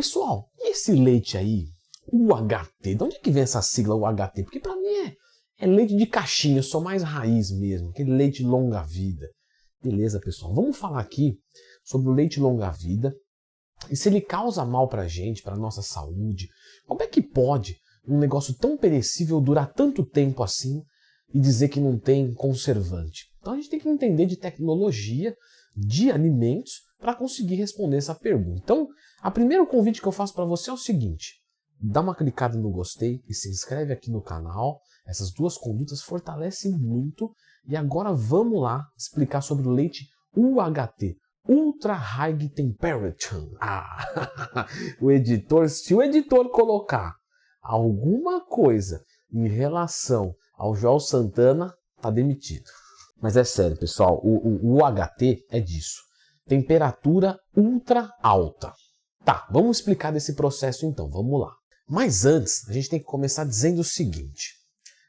Pessoal, e esse leite aí, UHT? De onde é que vem essa sigla UHT? Porque para mim é leite de caixinha, eu sou mais raiz mesmo, aquele leite longa-vida. Beleza, pessoal? Vamos falar aqui sobre o leite longa-vida e se ele causa mal para a gente, para a nossa saúde. Como é que pode um negócio tão perecível durar tanto tempo assim e dizer que não tem conservante? Então a gente tem que entender de tecnologia, de alimentos, para conseguir responder essa pergunta. Então, o primeiro convite que eu faço para você é o seguinte: dá uma clicada no gostei e se inscreve aqui no canal. Essas duas condutas fortalecem muito. E agora vamos lá explicar sobre o leite UHT, Ultra High Temperature. Se o editor colocar alguma coisa em relação ao Joel Santana, tá demitido. Mas é sério, pessoal, o UHT é disso. Temperatura ultra alta. Tá, vamos explicar desse processo então, vamos lá. Mas antes, a gente tem que começar dizendo o seguinte: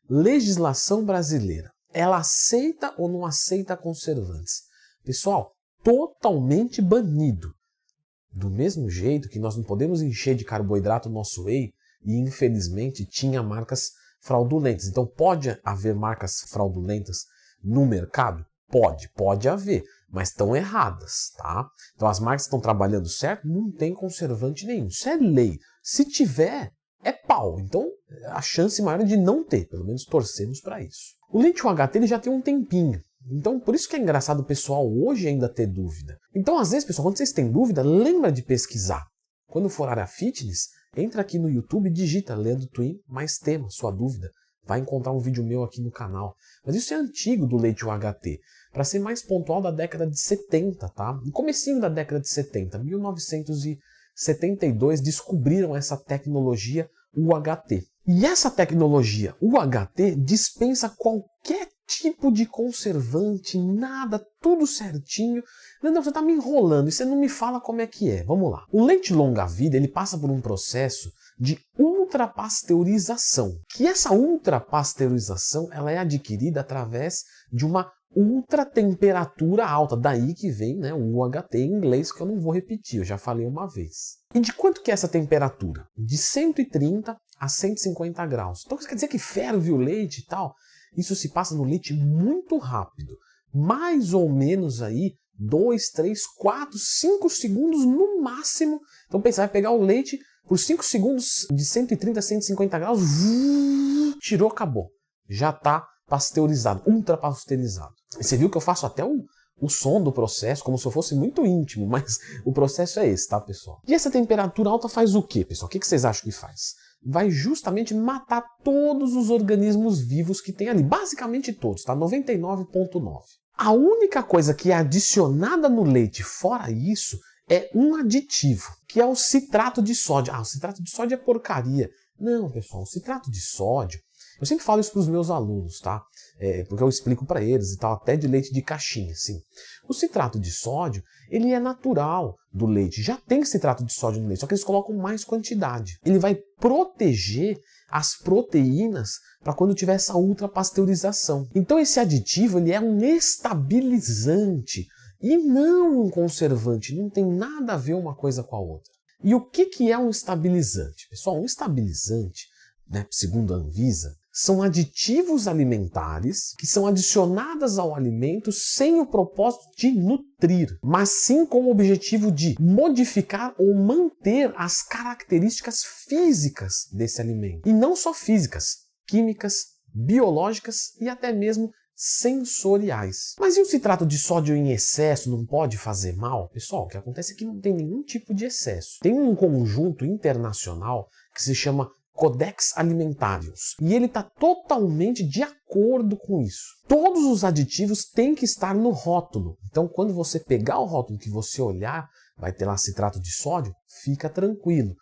legislação brasileira, ela aceita ou não aceita conservantes? Pessoal, totalmente banido. Do mesmo jeito que nós não podemos encher de carboidrato o nosso whey e infelizmente tinha marcas fraudulentas. Então pode haver marcas fraudulentas no mercado? Pode haver, mas estão erradas, tá? Então as marcas estão trabalhando certo, não tem conservante nenhum. Isso é lei. Se tiver, é pau. Então a chance maior é de não ter, pelo menos torcemos para isso. O leite UHT ele já tem um tempinho. Então, por isso que é engraçado o pessoal hoje ainda ter dúvida. Então, às vezes, pessoal, quando vocês têm dúvida, lembra de pesquisar. Quando for área fitness, entra aqui no YouTube e digita Leandro Twin mais tema, sua dúvida. Vai encontrar um vídeo meu aqui no canal. Mas isso é antigo do leite UHT. Para ser mais pontual, da década de 70, tá? No comecinho da década de 70, 1972, descobriram essa tecnologia UHT. E essa tecnologia UHT dispensa qualquer tipo de conservante, nada, tudo certinho. Não, você está me enrolando e você não me fala como é que é. Vamos lá. O leite longa-vida, ele passa por um processo de ultrapasteurização. Que essa ultrapasteurização, ela é adquirida através de uma ultratemperatura alta. Daí que vem, né, o UHT em inglês, que eu não vou repetir, eu já falei uma vez. E de quanto que é essa temperatura? De 130 a 150 graus. Então isso quer dizer que ferve o leite e tal? Isso se passa no leite muito rápido. Mais ou menos aí 2, 3, 4, 5 segundos no máximo. Então pensa, vai pegar o leite por 5 segundos de 130 a 150 graus, tirou, acabou. Já está pasteurizado, ultrapasteurizado. E você viu que eu faço até o som do processo, como se eu fosse muito íntimo, mas o processo é esse, tá, pessoal? E essa temperatura alta faz o quê, pessoal? O que vocês acham que faz? Vai justamente matar todos os organismos vivos que tem ali, basicamente todos, tá? 99,9. A única coisa que é adicionada no leite, fora isso, é um aditivo, que é o citrato de sódio. O citrato de sódio é porcaria. Não, pessoal, o citrato de sódio, eu sempre falo isso para os meus alunos, tá? Porque eu explico para eles e tal, até de leite de caixinha, sim. O citrato de sódio, ele é natural do leite. Já tem citrato de sódio no leite, só que eles colocam mais quantidade. Ele vai proteger as proteínas para quando tiver essa ultrapasteurização. Então esse aditivo, ele é um estabilizante e não um conservante. Não tem nada a ver uma coisa com a outra. E o que é um estabilizante? Pessoal, um estabilizante, né, segundo a Anvisa, são aditivos alimentares que são adicionados ao alimento sem o propósito de nutrir, mas sim com o objetivo de modificar ou manter as características físicas desse alimento. E não só físicas, químicas, biológicas e até mesmo sensoriais. Mas e o citrato de sódio em excesso não pode fazer mal? Pessoal, o que acontece é que não tem nenhum tipo de excesso. Tem um conjunto internacional que se chama Codex Alimentarius. E ele está totalmente de acordo com isso. Todos os aditivos têm que estar no rótulo. Então, quando você pegar o rótulo que você olhar, vai ter lá citrato de sódio, fica tranquilo.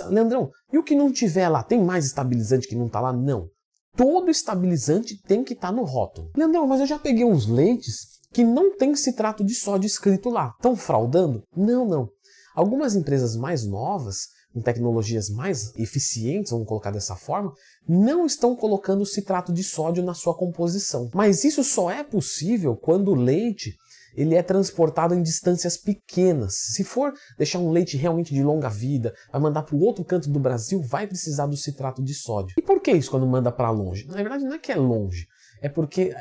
Leandrão, e o que não tiver lá? Tem mais estabilizante que não está lá? Não. Todo estabilizante tem que estar no rótulo. Leandrão, mas eu já peguei uns leites que não tem citrato de sódio escrito lá. Estão fraudando? Não. Algumas empresas mais novas, com tecnologias mais eficientes, vamos colocar dessa forma, não estão colocando citrato de sódio na sua composição. Mas isso só é possível quando o leite ele é transportado em distâncias pequenas. Se for deixar um leite realmente de longa vida, vai mandar para o outro canto do Brasil, vai precisar do citrato de sódio. E por que isso quando manda para longe? Na verdade não é que é longe, é porque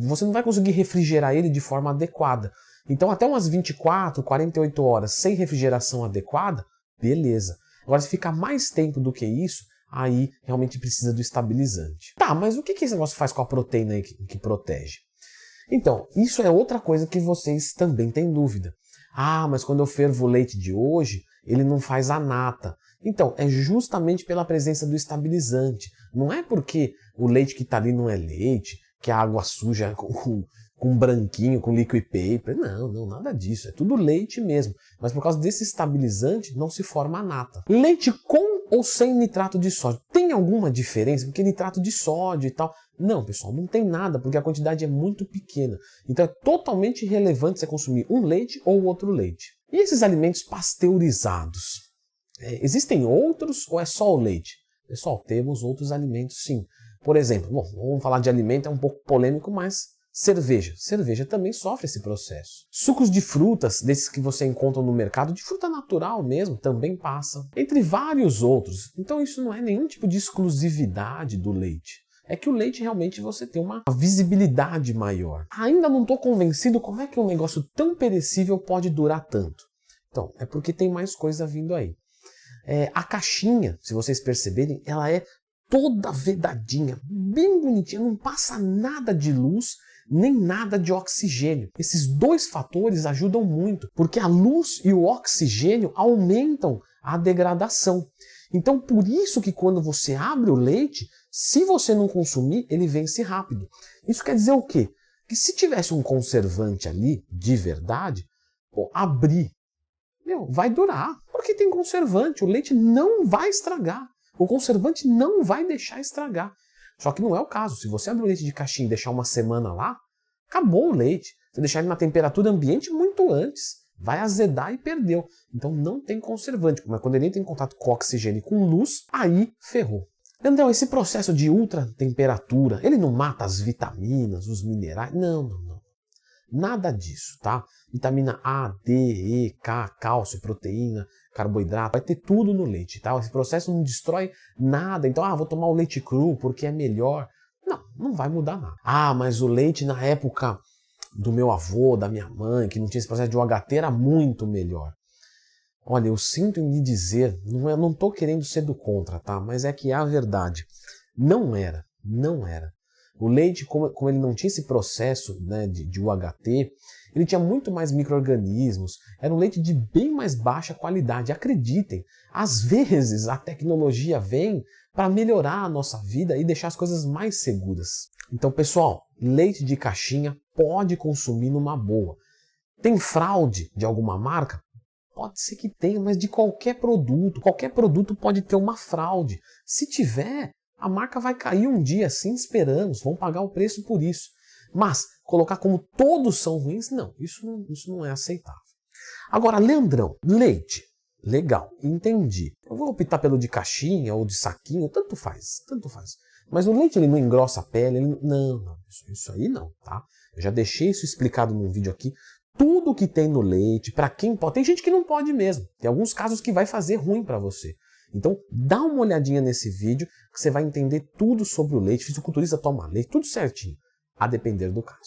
você não vai conseguir refrigerar ele de forma adequada. Então até umas 24, 48 horas sem refrigeração adequada, beleza. Agora se ficar mais tempo do que isso, aí realmente precisa do estabilizante. Tá, mas o que esse negócio faz com a proteína aí que protege? Então, isso é outra coisa que vocês também têm dúvida. Ah, mas quando eu fervo o leite de hoje, ele não faz a nata. Então, é justamente pela presença do estabilizante. Não é porque o leite que está ali não é leite, que a água suja com branquinho, com liquid paper. Não, nada disso. É tudo leite mesmo. Mas por causa desse estabilizante, não se forma a nata. Leite com ou sem nitrato de sódio. Tem alguma diferença? Porque nitrato de sódio e tal... Não, pessoal, não tem nada, porque a quantidade é muito pequena. Então é totalmente irrelevante você consumir um leite ou outro leite. E esses alimentos pasteurizados? Existem outros ou é só o leite? Pessoal, temos outros alimentos sim. Por exemplo, bom, vamos falar de alimento, é um pouco polêmico, mas cerveja. Cerveja também sofre esse processo. Sucos de frutas, desses que você encontra no mercado, de fruta natural mesmo, também passam. Entre vários outros. Então isso não é nenhum tipo de exclusividade do leite. É que o leite realmente você tem uma visibilidade maior. Ainda não estou convencido como é que um negócio tão perecível pode durar tanto. Então, é porque tem mais coisa vindo aí. A caixinha, se vocês perceberem, ela é toda vedadinha, bem bonitinha, não passa nada de luz, nem nada de oxigênio. Esses dois fatores ajudam muito, porque a luz e o oxigênio aumentam a degradação. Então, por isso que quando você abre o leite, se você não consumir, ele vence rápido. Isso quer dizer o quê? Que se tivesse um conservante ali, de verdade, abrir, vai durar. Porque tem conservante, o leite não vai estragar. O conservante não vai deixar estragar. Só que não é o caso. Se você abrir o leite de caixinha e deixar uma semana lá, acabou o leite. Você deixar ele na temperatura ambiente muito antes. Vai azedar e perdeu. Então não tem conservante. Mas quando ele entra em contato com oxigênio e com luz, aí ferrou. Leandrão, esse processo de ultratemperatura, ele não mata as vitaminas, os minerais? Não. Nada disso, tá? Vitamina A, D, E, K, cálcio, proteína, carboidrato, vai ter tudo no leite, tá? Esse processo não destrói nada. Então, vou tomar o leite cru porque é melhor. Não vai mudar nada. Mas o leite na época do meu avô, da minha mãe, que não tinha esse processo de UHT, era muito melhor. Olha, eu sinto em lhe dizer, não estou querendo ser do contra, tá? Mas é que é a verdade. Não era. O leite, como ele não tinha esse processo, né, de UHT, ele tinha muito mais micro-organismos, era um leite de bem mais baixa qualidade. Acreditem, às vezes a tecnologia vem para melhorar a nossa vida e deixar as coisas mais seguras. Então, pessoal, leite de caixinha pode consumir numa boa. Tem fraude de alguma marca? Pode ser que tenha, mas de qualquer produto pode ter uma fraude. Se tiver, a marca vai cair um dia, assim esperamos, vão pagar o preço por isso. Mas colocar como todos são ruins, não, isso não é aceitável. Agora, Leandrão, leite, legal, entendi. Eu vou optar pelo de caixinha ou de saquinho, tanto faz. Mas o leite ele não engrossa a pele, não, isso aí não, tá? Eu já deixei isso explicado num vídeo aqui. Tudo que tem no leite, para quem pode, tem gente que não pode mesmo. Tem alguns casos que vai fazer ruim para você. Então, dá uma olhadinha nesse vídeo que você vai entender tudo sobre o leite. Fisiculturista toma leite, tudo certinho, a depender do caso.